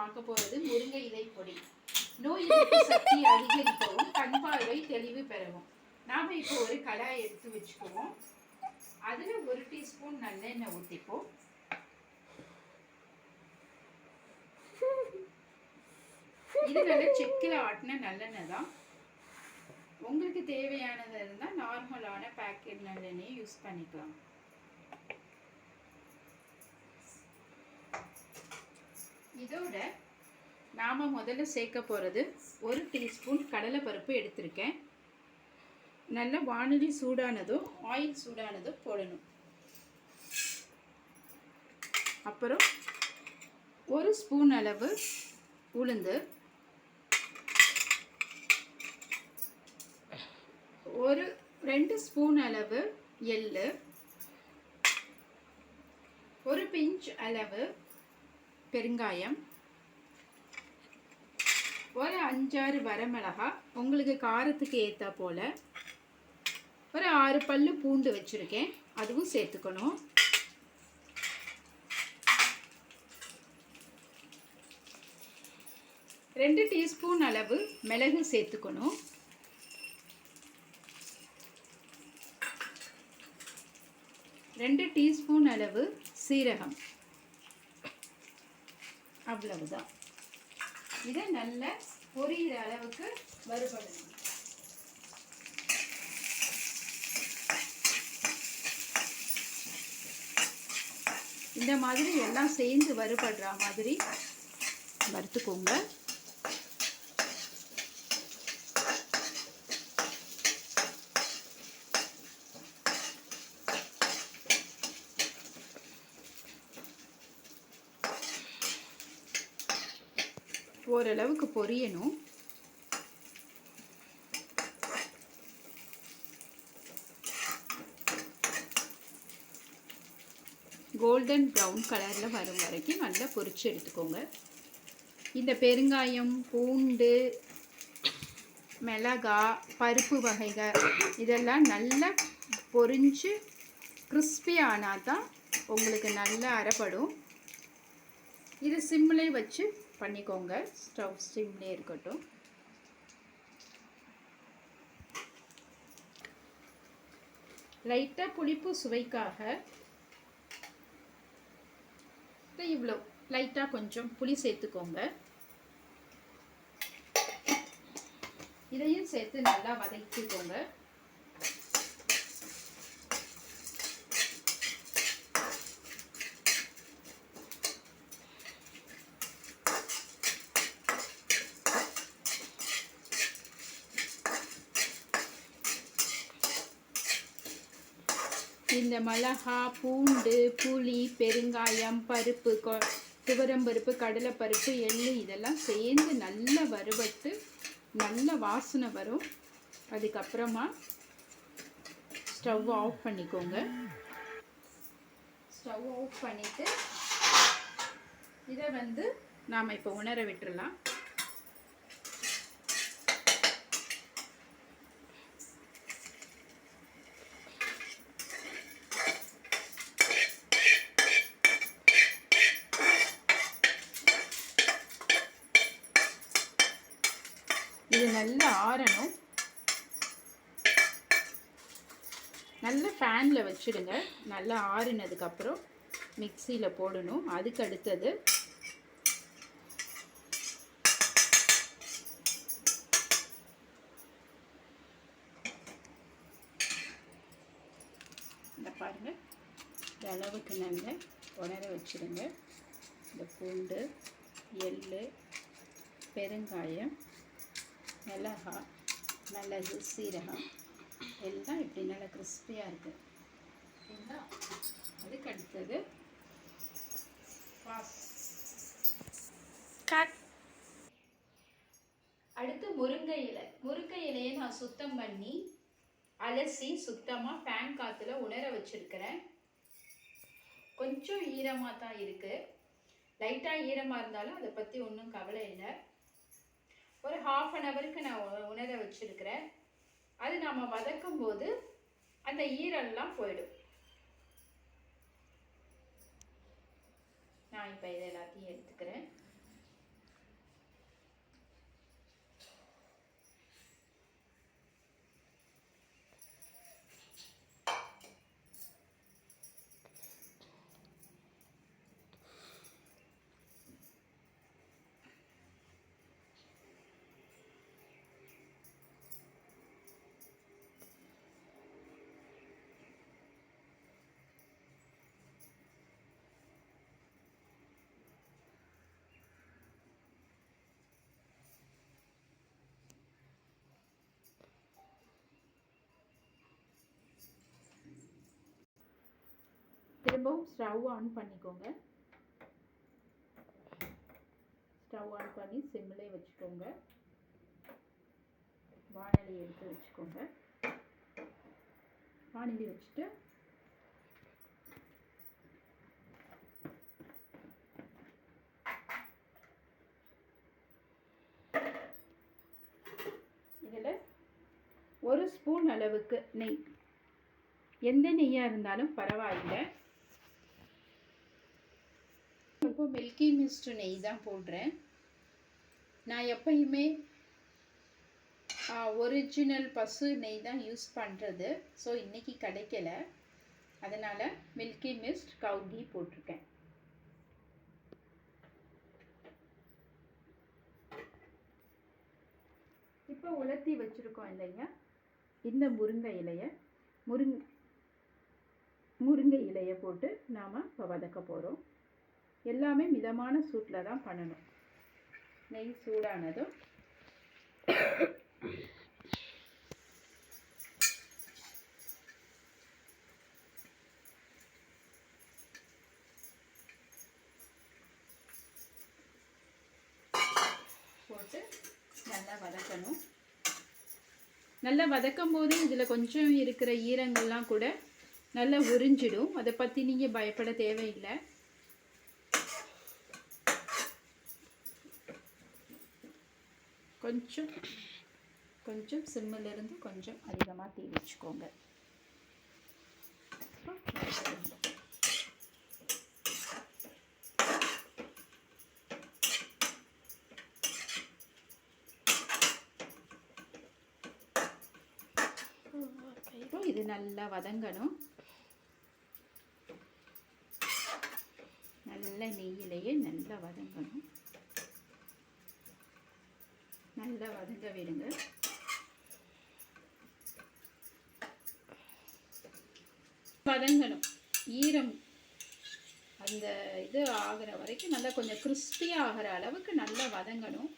பார்க்க போகிறது முருங்கை இலை பொடி. நோய் எதிர்ப்பு சக்தி அதிகரிக்கவும் கண் பார்வை தெளிவு பெறவும். நாம் இப்போ ஒரு கடாய் எடுத்து வச்சுக்குவோம். அதில் 1 டீஸ்பூன் நல்லெண்ணெய் ஊற்றிப்போம். இது நல்ல செக்கில் ஆட்டின நல்லெண்ணெய் தான். உங்களுக்கு தேவையானது இருந்தால் நார்மலான பேக்கெட் நல்லெண்ணெயை யூஸ் பண்ணிக்கலாம். இதோட நாம் முதல்ல சேர்க்க போகிறது 1 டீஸ்பூன் கடலைப்பருப்பு எடுத்திருக்கேன். நல்ல வானொலி சூடானதும் ஆயில் சூடானதும் போடணும். அப்புறம் 1 ஸ்பூன் அளவு உளுந்து, 2 ஸ்பூன் அளவு எள்ளு, 1 பிஞ்ச் அளவு பெருங்காயம், ஒரு 5-6 வரமிளகாய், உங்களுக்கு காரத்துக்கு ஏற்றா போல் ஒரு 6 பல்லு பூண்டு வச்சுருக்கேன், அதுவும் சேர்த்துக்கணும். ரெண்டு டீஸ்பூன் அளவு மிளகு சேர்த்துக்கணும். ரெண்டு டீஸ்பூன் அளவு சீரகம். அவ்வளவுதான். இதை நல்லா பொரியிற அளவுக்கு வறுபடணும். இந்த மாதிரி எல்லாம் சேர்ந்து வறுபடுற மாதிரி வறுத்துக்கோங்க. ஓரளவுக்கு பொரியணும். கோல்டன் ப்ரௌன் கலரில் வரும் வரைக்கும் நல்லா பொரிச்சு எடுத்துக்கோங்க. இந்த பெருங்காயம், பூண்டு, மிளகாய், பருப்பு வகைகள் இதெல்லாம் நல்லா பொரிஞ்சு கிறிஸ்பி ஆனால் தான் உங்களுக்கு நல்லா அரைப்படும். இது சிம்மிலே வச்சு பண்ணிக்கோங்க. ஸ்டவ் சிம்லே இருக்கட்டும். லைட்டாக புளிப்பு சுவைக்காக இவ்வளோ லைட்டாக கொஞ்சம் புளி சேர்த்துக்கோங்க. இதையும் சேர்த்து நல்லா வதக்கிக்கோங்க. இந்த மிளகா, பூண்டு, புளி, பெருங்காயம், பருப்பு, துவரம்பருப்பு, கடலைப்பருப்பு, எள்ளு இதெல்லாம் சேர்ந்து நல்லா வறுபட்டு நல்ல வாசனை வரும். அதுக்கப்புறமா ஸ்டவ் ஆஃப் பண்ணிக்கோங்க. ஸ்டவ் ஆஃப் பண்ணிவிட்டு இதை நாம் இப்போ உணர விட்டுறலாம். இது நல்லா ஆறணும். நல்லா ஃபேனில் வச்சுடுங்க. நல்லா ஆறினதுக்கப்புறம் மிக்சியில் போடணும். அதுக்கு அடுத்தது இந்த பாருங்கள், இந்த அளவுக்கு நல்லா உணர வச்சுடுங்க. இந்த பூண்டு, எள்ளு, பெருங்காயம், மிளகாய், மிளகு, சீரகம் எல்லாம் இப்படி நல்லா கிறிஸ்பியாக இருக்குது. சரிங்களா? அதுக்கு அடுத்தது அடுத்து முருங்கை இலை. முருங்கை இலையை நான் சுத்தம் பண்ணி அலசி சுத்தமாக ஃபேன் காற்றுல உணர வச்சுருக்கிறேன். கொஞ்சம் ஈரமாக தான் இருக்குது. லைட்டாக ஈரமாக இருந்தாலும் அதை பற்றி ஒன்றும் கவலை இல்லை. ஒரு 1/2 an hour நான் உணர வச்சுருக்கிறேன். அது நாம் வதக்கும் போது அந்த ஈரெல்லாம் போயிடும். நான் இப்போ இதை எல்லாத்தையும் எடுத்துக்கிறேன். திரும்பவும் ஸ்டவ் ஆன் பண்ணிக்கோங்க. ஸ்டவ் ஆன் பண்ணி சிம்மிலே வச்சுக்கோங்க. வானொலி எடுத்து வச்சுக்கோங்க. வானொலி வச்சுட்டு இதில் 1 ஸ்பூன் அளவுக்கு நெய், எந்த நெய்யாக இருந்தாலும் பரவாயில்லை. இப்போ மில்கி மிஸ்ட் நெய் தான் போடுறேன். நான் எப்பயுமே ஒரிஜினல் பசு நெய் தான் யூஸ் பண்ணுறது. ஸோ இன்றைக்கி கிடைக்கல, அதனால் மில்கி மிஸ்ட் கவு கீ போட்டிருக்கேன். இப்போ உலர்த்தி வச்சுருக்கோம் இல்லைங்க, இந்த முருங்கை இலையை போட்டு நாம் இப்போ வதக்க போகிறோம். எல்லாமே மிதமான சூட்டில் தான் பண்ணணும். நெய் சூடானதும் போட்டு நல்லா வதக்கணும். நல்லா வதக்கும் போது இதில் கொஞ்சம் இருக்கிற ஈரங்கள்லாம் கூட நல்லா உறிஞ்சிடும். அதை பற்றி நீங்கள் பயப்பட தேவையில்லை. கொஞ்சம் சிம்மிலிருந்து கொஞ்சம் அதிகமாக தீ வச்சுக்கோங்க. இப்போ இது நல்லா வதங்கணும். நல்ல நெய்யிலேயே நல்லா வதங்கணும். நல்லா வதங்க விடுங்க. வதங்கணும். ஈரம் அந்த இது ஆகிற வரைக்கும் நல்லா கொஞ்சம் கிறிஸ்பியாக ஆகிற அளவுக்கு நல்லா வதங்கணும்.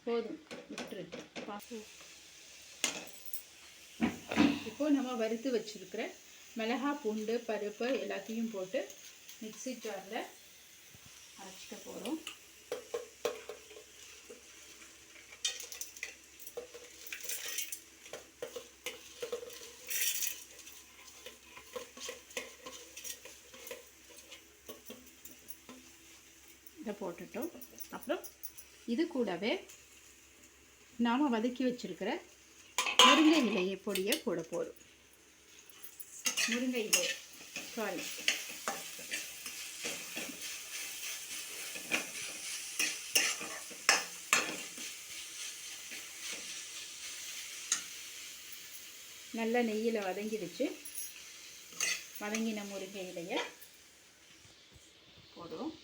போதும், விட்டுரு. இப்போ நம்ம வறுத்து வச்சிருக்கிற மிளகாய், பூண்டு, பருப்பு எல்லாத்தையும் போட்டு மிக்ஸி ஜாரில் அரைச்சிக்க போகிறோம். இதை போட்டுட்டோம். அப்புறம் இது கூடவே நாம் வதக்கி வச்சிருக்கிற முருங்கை இலையை பொடியை போட போகிறோம். முருங்கை இலை நல்ல நெய்யில் வதங்கிடுச்சு. வதங்கின முருங்கை இலையை போடுவோம்.